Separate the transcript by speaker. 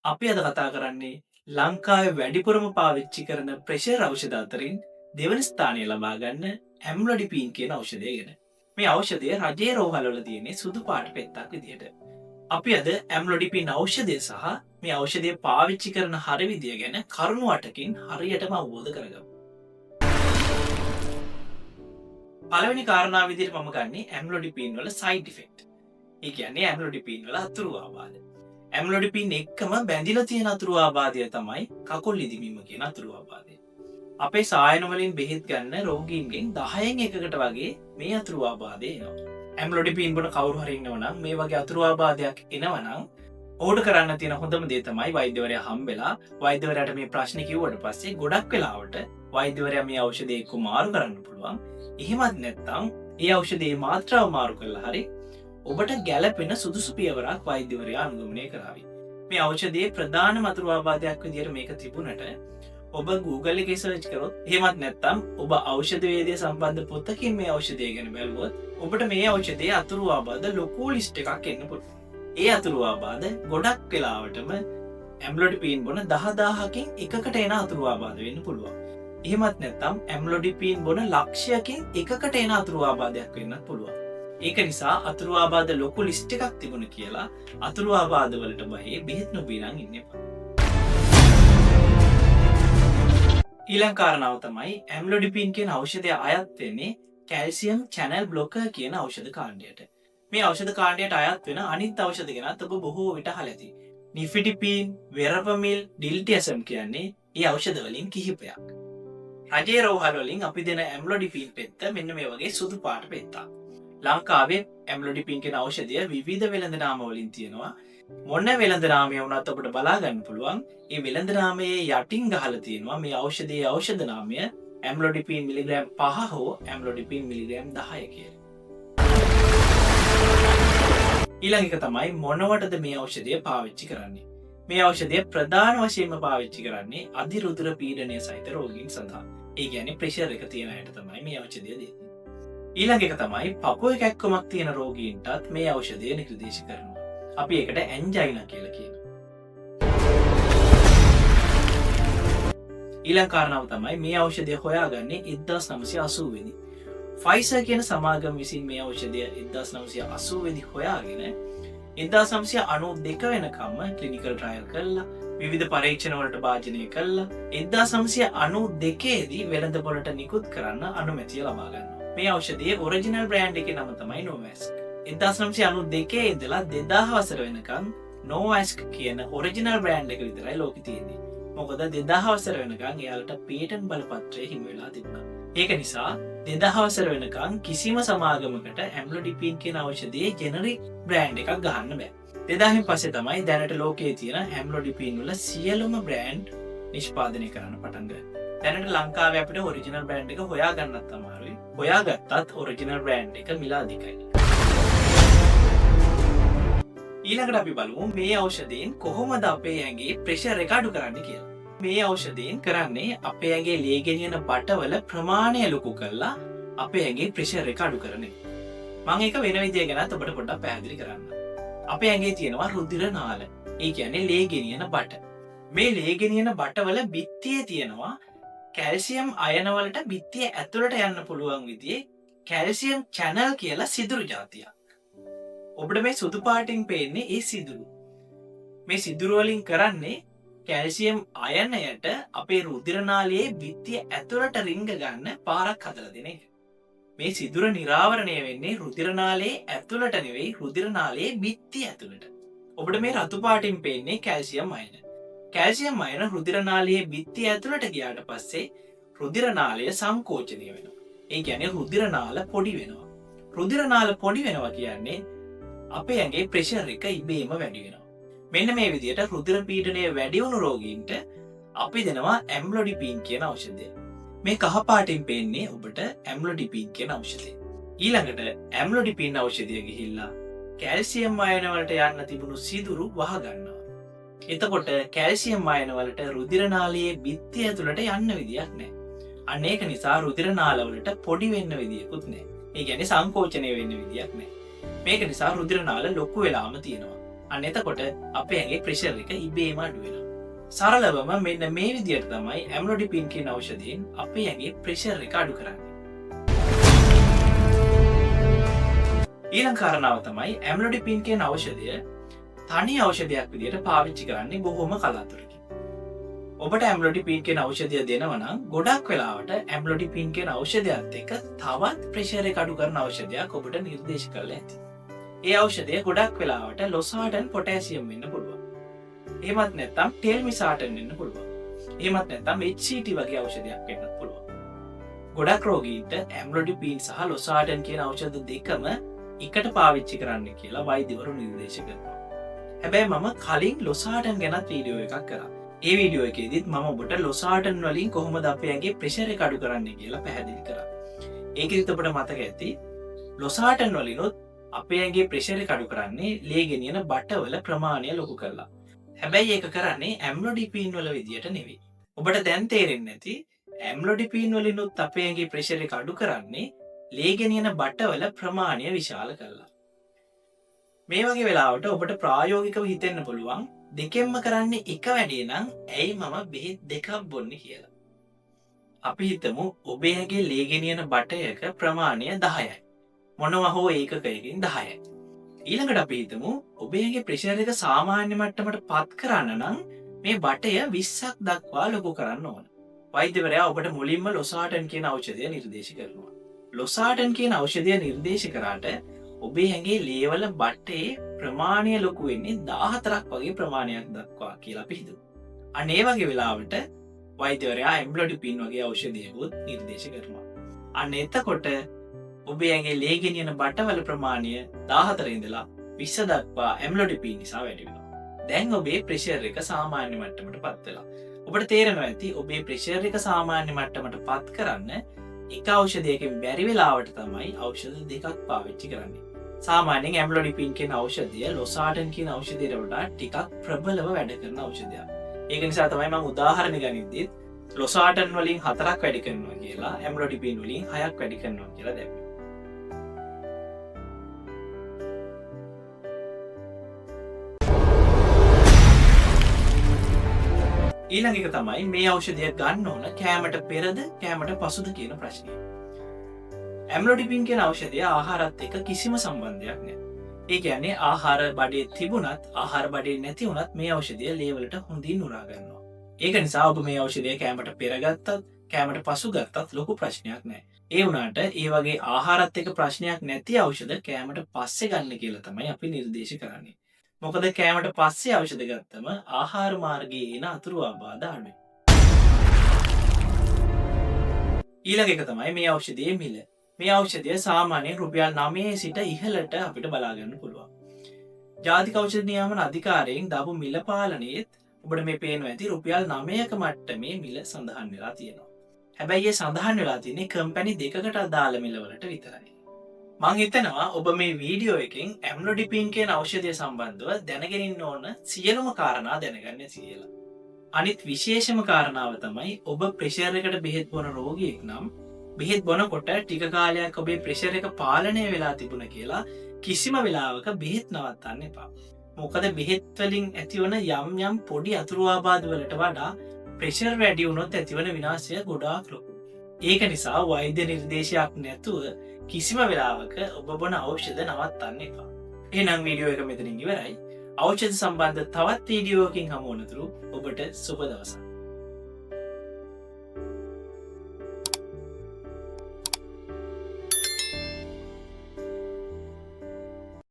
Speaker 1: අපි අද කතා කරන්නේ ලංකාවේ වැඩිපුරම පාවිච්චි කරන ප්‍රෙෂර් ඖෂධ අතරින් දෙවන ස්ථානය ලබා ගන්න ඇම්ලොඩිපීන් කියන ඖෂධය ගැන. මේ ඖෂධය රජයේ රෝහලවල තියෙන්නේ සුදු පාට පෙත්තක් විදියට. අපි අද ඇම්ලොඩිපීන් ඖෂධය සහ මේ ඖෂධය පාවිච්චි කරන හරි විදිය ගැන කරුණු 8කින් හරියටම අවබෝධ කරගමු. පළවෙනි කාරණාව විදියට මම ගන්නේ ඇම්ලොඩිපීන් වල සයිඩ් ඉෆෙක්ට්. ඒ කියන්නේ ඇම්ලොඩිපීන් වල අතුරු ආබාධ. ඇම්ලොඩිපීන් එක්කම බැඳිලා තියෙන අතුරු ආබාධය තමයි කකුල් ඉදිමීම කියන අතුරු ආබාධය. අපේ සායන වලින් බෙහෙත් ගන්න රෝගීන්ගෙන් 10න් එකකට වගේ මේ අතුරු ආබාධය එනවා. ඇම්ලොඩිපීන් බොන කවුරු හරි ඉන්නවනම් මේ වගේ අතුරු ආබාධයක් එනවනම් ඕඩර් කරන්න තියෙන හොඳම දේ තමයි වෛද්‍යවරයා හම්බෙලා වෛද්‍යවරයාට මේ ප්‍රශ්නේ කිව්වට පස්සේ ගොඩක් වෙලාවට වෛද්‍යවරයා මේ ඖෂධය එක්ක මාරු කරන්න පුළුවන්. එහෙමත් නැත්නම් ඒ ඖෂධයේ මාත්‍රාව මාරු කරලා හරි ඔබට ගැලපෙන සුදුසු පියවරක් වෛද්‍යවරයා අනුගමනය කරાવી. මේ ඖෂධයේ ප්‍රධාන අතුරු ආබාධයක් විදියට මේක තිබුණට ඔබ Google එකේ සර්ච් කරොත් එහෙමත් නැත්නම් ඔබ ඖෂධ වේදය සම්බන්ධ පොතකින් මේ ඖෂධය ගැන බැලුවොත් ඔබට මේ ඖෂධයේ අතුරු ආබාධ ලොකු ලිස්ට් එකක් එන්න පුළුවන්. ඒ අතුරු ආබාධ ගොඩක් වෙලාවටම ඇම්ලොඩිපීන් බොන 10000කින් එකකට එන අතුරු ආබාධ වෙන්න පුළුවන්. එහෙමත් නැත්නම් ඇම්ලොඩිපීන් බොන ලක්ෂයකින් එකකට එන අතුරු ආබාධයක් වෙන්නත් පුළුවන්. ඒක නිසා අතුරු ආබාධ ලොකු ලිස්ට් එකක් තිබුණ කියලා අතුරු ආබාධ වලට බහේ බෙහෙත් නොබී නම් ඉන්න එපා. ඊළඟ කාරණාව තමයි ඇම්ලොඩිපීන් කියන ඖෂධය අයත් වෙන්නේ කැල්සියම් චැනල් බ්ලොකර් කියන ඖෂධ කාණ්ඩයට. මේ ඖෂධ කාණ්ඩයට අයත් වෙන අනිත් ඖෂධ ගැනත් ඔබ බොහෝ විට අහලා ඇති. නිෆිඩිපීන්, වෙරපමිල්, ඩිල්ටියසම් කියන්නේ මේ ඖෂධ වලින් කිහිපයක්. රජයේ රෝහල වලින් අපි දෙන ඇම්ලොඩිපීන් පෙත්ත මෙන්න මේ වගේ සුදු පාට පෙත්තක්. ලංකාවේ ඇම්ලොඩිපීන් කියන ඖෂධය විවිධ වෙළඳ නාම වලින් තියෙනවා. මොන වෙළඳ නාමය වුණත් අපිට බලා ගන්න පුළුවන්. ඒ වෙළඳ නාමයේ යටින් ගහලා තියෙනවා මේ ඖෂධයේ ඖෂධ නාමය ඇම්ලොඩිපීන් මිලිග්‍රෑම් 5 හෝ ඇම්ලොඩිපීන් මිලිග්‍රෑම් 10 කියලා. ඊළඟ එක තමයි මොනවටද මේ ඖෂධය පාවිච්චි කරන්නේ? මේ ඖෂධය ප්‍රධාන වශයෙන්ම පාවිච්චි කරන්නේ අධිරුධිර පීඩනය සහිත රෝගීන් සඳහා. ඒ කියන්නේ ප්‍රෙෂර් එක තියෙන අයට තමයි මේ ඖෂධය දෙන්නේ. ඊළඟ එක තමයි පපුවේ කැක්කමක් තියෙන රෝගීන්ටත් මේ ඖෂධය නිර්දේශ කරනවා. අපි ඒකට ඇන්ජයිනා කියලා කියනවා. ඊළඟ කාරණාව තමයි මේ ඖෂධය හොයාගන්නේ 1980 වෙනි. ෆයිසර් කියන සමාගම විසින් මේ ඖෂධය 1980 වෙනි හොයාගෙන 1992 වෙනකම්ම ක්ලිනිකල් ට්‍රයල් කළා. විවිධ පරීක්ෂණ වලට භාජනය කළා. 1992 දී වෙළඳපොළට නිකුත් කරන්න අනුමැතිය ලබා ගන්නවා. මේ ඖෂධයේ ඔරිජිනල් බ්‍රෑන්ඩ් එකේ නම තමයි නොවැස්ක්. 1992 ඉඳලා 2000 වසර වෙනකන් නොවැස්ක් කියන ඔරිජිනල් බ්‍රෑන්ඩ් එක විතරයි ලෝකෙ තියෙන්නේ. මොකද 2000 වසර වෙනකන් එයාලට පේටන්ට් බලපත්‍රය හිමි වෙලා තිබුණා. ඒක නිසා 2000 වසර වෙනකන් කිසිම සමාගමකට ඇම්ලොඩිපීන් කියන ඖෂධයේ ජෙනරික් බ්‍රෑන්ඩ් එකක් ගහන්න බෑ. 2000න් පස්සේ තමයි දැනට ලෝකයේ තියෙන ඇම්ලොඩිපීන් වල සියලුම බ්‍රෑන්ඩ් නිෂ්පාදනය කරන්න පටන් ගත්තේ. දැනට ලංකාවේ අපිට ඔරිජිනල් බ්‍රෑන්ඩ් එක හොයාගන්නත් අමාරුයි. හොයාගත්තත් ඔරිජිනල් බ්‍රෑන්ඩ් එක මිල අධිකයි. ඊළඟට අපි බලමු මේ ඖෂධයෙන් කොහොමද අපේ ඇඟේ ප්‍රෙෂර් එක අඩු කරන්නේ කියලා. මේ ඖෂධයෙන් කරන්නේ අපේ ඇඟේ ලේ ගෙනියන බටවල ප්‍රමාණය ලොකු කරලා අපේ ඇඟේ ප්‍රෙෂර් එක අඩු කරන එක. මම ඒක වෙන විදිය ගැනත් ඔබට පොඩ්ඩක් පැහැදිලි කරන්න. අපේ ඇඟේ තියෙනවා රුධිර නාල. ඒ කියන්නේ ලේ ගෙනියන බට. මේ ලේ ගෙනියන බටවල බිත්තියේ තියෙනවා කැල්සියම් අයන වලට බිත්තිය ඇතුළට යන්න පුළුවන් විදිහේ කැල්සියම් චැනල් කියලා සිදුරු జాතියක්. ඔබට මේ සුදු පාටින් පේන්නේ ඒ සිදුරු. මේ සිදුරු වලින් කරන්නේ කැල්සියම් අයනයට අපේ රුධිර නාලයේ බිත්තිය ඇතුළට රිංග ගන්න පාරක් හදලා දෙන එක. මේ සිදුර නිරාවරණය වෙන්නේ රුධිර නාලයේ ඇතුළට නෙවෙයි රුධිර 나ලයේ බිත්තිය ඇතුළට. ඔබට මේ රතු පාටින් පේන්නේ කැල්සියම් අයන. කැල්සියම් අයන රුධිර නාලයේ බිත්තිය ඇතුළට ගියාට පස්සේ රුධිර නාලය සංකෝචනය වෙනවා. ඒ කියන්නේ රුධිර නාල පොඩි වෙනවා. රුධිර නාල පොඩි වෙනවා කියන්නේ අපේ ඇඟේ ප්‍රෙෂර් එක ඉබේම වැඩි වෙනවා. මෙන්න මේ විදිහට රුධිර පීඩනය වැඩි වුණු රෝගීන්ට අපි දෙනවා ඇම්ලොඩිපීන් කියන ඖෂධය. මේ කහ පාටින් පේන්නේ ඔබට ඇම්ලොඩිපීන් කියන ඖෂධය. ඊළඟට ඇම්ලොඩිපීන් ඖෂධය ගිහිල්ලා කැල්සියම් අයන වලට යන්න තිබුණු සිදුරු වහ ගන්නවා. එතකොට කැල්සියම් අයන වලට රුධිර නාලයේ බිත්තිය ඇතුළට යන්න විදියක් නැහැ. අන්න ඒක නිසා රුධිර නාල වලට පොඩි වෙන්න විදියකුත් නැහැ. ඒ කියන්නේ සංකෝචනය වෙන්න විදියක් නැහැ. මේක නිසා රුධිර නාල ලොකු වෙලාම තියෙනවා. අන්න එතකොට අපේ ඇඟේ ප්‍රෙෂර් එක ඉබේම අඩු වෙනවා. සරලවම මෙන්න මේ විදිහට තමයි ඇම්ලොඩිපින් කියන ඖෂධයෙන් අපේ ඇඟේ ප්‍රෙෂර් එක අඩු කරන්නේ. ඊළඟ කාරණාව තමයි ඇම්ලොඩිපින් කියන ඖෂධය තනි ඖෂධයක් විදිහට පාවිච්චි කරන්නේ බොහොම කලාතුරකින්. ඔබට ඇම්ලොඩිපින් කියන ඖෂධය දෙනවා නම් ගොඩක් වෙලාවට ඇම්ලොඩිපින් කියන ඖෂධයත් එක්ක තවත් ප්‍රෙෂර් එක අඩු කරන ඖෂධයක් ඔබට නිර්දේශ කරලා ඇති. ඒ ඖෂධය ගොඩක් වෙලාවට ලොසාටන් පොටෑසියම් වෙන්න පුළුවන්. එහෙමත් නැත්නම් ටෙල්මිසාටන් වෙන්න පුළුවන්. එහෙමත් නැත්නම් HCT වගේ ඖෂධයක් වෙන්නත් පුළුවන්. ගොඩක් රෝගීන්ට ඇම්ලොඩිපින් සහ ලොසාටන් කියන ඖෂධ දෙකම එකට පාවිච්චි කරන්න කියලා වෛද්‍යවරු නිර්දේශ කරනවා. හැබැයි මම කලින් ලොසාටන් ගැනත් වීඩියෝ එකක් කරා. ඒ වීඩියෝ එකේදීත් මම ඔබට ලොසාටන් වලින් කොහොමද අපේ ඇඟේ ප්‍රෙෂර් එක අඩු කරන්නේ කියලා පැහැදිලි කරා. ඒකෙදිත් ඔබට මතක ඇති ලොසාටන් වලිනුත් අපේ ඇඟේ ප්‍රෙෂර් එක අඩු කරන්නේ ලේ ගෙනියන බටවල ප්‍රමාණය ලොකු කරලා. හැබැයි ඒක කරන්නේ ඇම්ලොඩිපින් වල විදියට නෙවෙයි. ඔබට දැන් තේරෙන්නේ නැති ඇම්ලොඩිපින් වලිනුත් අපේ ඇඟේ ප්‍රෙෂර් එක අඩු කරන්නේ ලේ ගෙනියන බටවල ප්‍රමාණය විශාල කරලා. මේ වගේ වෙලාවට ඔබට ප්‍රායෝගිකව හිතෙන්න පුළුවන් දෙකෙන්ම කරන්නේ එක වැඩේ නම් ඇයි මම බෙහෙත් දෙකක් බොන්නේ කියලා. අපි හිතමු ඔබේ ඇඟේ ලේ ගෙනියන බටයක ප්‍රමාණය 10යි. මොනවා හෝ ඒකකයකින් 10යි. ඊළඟට අපි හිතමු ඔබේ ඇඟේ ප්‍රෙෂර් එක සාමාන්‍ය මට්ටමට පත් කරන්න නම් මේ බටය 20ක් දක්වා ලොකු කරන්න ඕන. වෛද්‍යවරයා ඔබට මුලින්ම ලොසාටන් කියන ඖෂධය නිර්දේශ කරනවා. ලොසාටන් කියන ඖෂධය නිර්දේශ කරාට ඔබේ ඇඟේ ලේවල බටේ ප්‍රමාණය ලොකු වෙන්නේ 14ක් වගේ ප්‍රමාණයක් දක්වා කියලා අපි හිතමු. අන්න ඒ වගේ වෙලාවට වෛද්‍යවරයා ඇම්ලොඩිපින් වගේ ඖෂධයකුත් නිර්දේශ කරනවා. අන්න එතකොට ඔබේ ඇඟේ ලේ ගෙනියන බටවල ප්‍රමාණය 14 ඉඳලා 20 දක්වා ඇම්ලොඩිපින් නිසා වැඩි වෙනවා. දැන් ඔබේ ප්‍රෙෂර් එක සාමාන්‍ය මට්ටමට පත් වෙලා. ඔබට තේරෙනවා ඇති ඔබේ ප්‍රෙෂර් එක සාමාන්‍ය මට්ටමට පත් කරන්න එක ඖෂධයකින් බැරි වෙලාවට තමයි ඖෂධ දෙකක් පාවිච්චි කරන්නේ. සාමාන්‍යයෙන් ඇම්ලොඩිපින් කියන ඖෂධය ලොසාටන් කියන ඖෂධයට වඩා ටිකක් ප්‍රබලව වැඩ කරන ඖෂධයක්. ඒක නිසා තමයි මම උදාහරණ ගනිද්දිත් ලොසාටන් වලින් 4ක් වැඩි කරනවා කියලා ඇම්ලොඩිපින් වලින් 6ක් වැඩි කරනවා කියලා දැම්මේ. ඊළඟ එක තමයි මේ ඖෂධය ගන්න ඕන කෑමට පෙරද කෑමට පසුද කියන ප්‍රශ්නය. ඇම්ලොඩිපින් කියන ඖෂධය ආහාරත් එක්ක කිසිම සම්බන්ධයක් නැහැ. ඒ කියන්නේ ආහාර බඩේ තිබුණත් ආහාර බඩේ නැති වුණත් මේ ඖෂධය ලේ වලට හොඳින් උරා ගන්නවා. ඒක නිසා ඔබ මේ ඖෂධය කෑමට පෙර ගත්තත් කෑමට පසු ගත්තත් ලොකු ප්‍රශ්නයක් නැහැ. ඒ වුණාට ඒ වගේ ආහාරත් එක්ක ප්‍රශ්නයක් නැති ඖෂධ කෑමට පස්සේ ගන්න කියලා තමයි අපි නිර්දේශ කරන්නේ. මොකද කෑමට පස්සේ ඖෂධ ගත්තම ආහාර මාර්ගයේ එන අතුරු ආබාධ අඩුයි. ඊළඟ එක තමයි මේ ඖෂධයේ මිල. මේ ඖෂධය සාමාන්‍යයෙන් රුපියල් 9 සිට ඉහළට අපිට බලා ගන්න පුළුවන්. ජාතික ඖෂධ නියාමන අධිකාරියෙන් දාපු මිල පාලනයේත් ඔබට මේ පේනවා ඇති රුපියල් 9ක මට්ටමේ මිල සඳහන් වෙලා තියෙනවා. හැබැයි ඒ සඳහන් වෙලා තියෙන්නේ කම්පැනි දෙකකට අදාළ මිල වලට විතරයි. මං හිතනවා ඔබ මේ වීඩියෝ එකෙන් ඇම්ලොඩිපින් කියන ඖෂධය සම්බන්ධව දැනගෙන ඉන්න ඕන සියලුම කාරණා දැනගන්න කියලා. අනිත් විශේෂම කාරණාව තමයි ඔබ ප්‍රෙෂර් එකට බෙහෙත් බොන රෝගියෙක් නම් බෙහෙත් බොනකොට ටික කාලයක් ඔබේ ප්‍රෙෂර් එක පාලනය වෙලා තිබුණ කියලා කිසිම වෙලාවක බෙහෙත් නවත්තන්න එපා. මොකද බෙහෙත් වලින් ඇතිවන යම් යම් පොඩි අතුරු ආබාධ වලට වඩා ප්‍රෙෂර් වැඩි වුණොත් ඇතිවන විනාශය ගොඩාක් ලොකුයි. ඒක නිසා වෛද්‍ය නිර්දේශයක් නැතුව කිසිම වෙලාවක ඔබ බොන ඖෂධ නවත්තන්න එපා. එහෙනම් වීඩියෝ එක මෙතනින් ඉවරයි. ඖෂධ සම්බන්ධ තවත් වීඩියෝකින් හමු වනතුරු ඔබට සුබ දවසක්.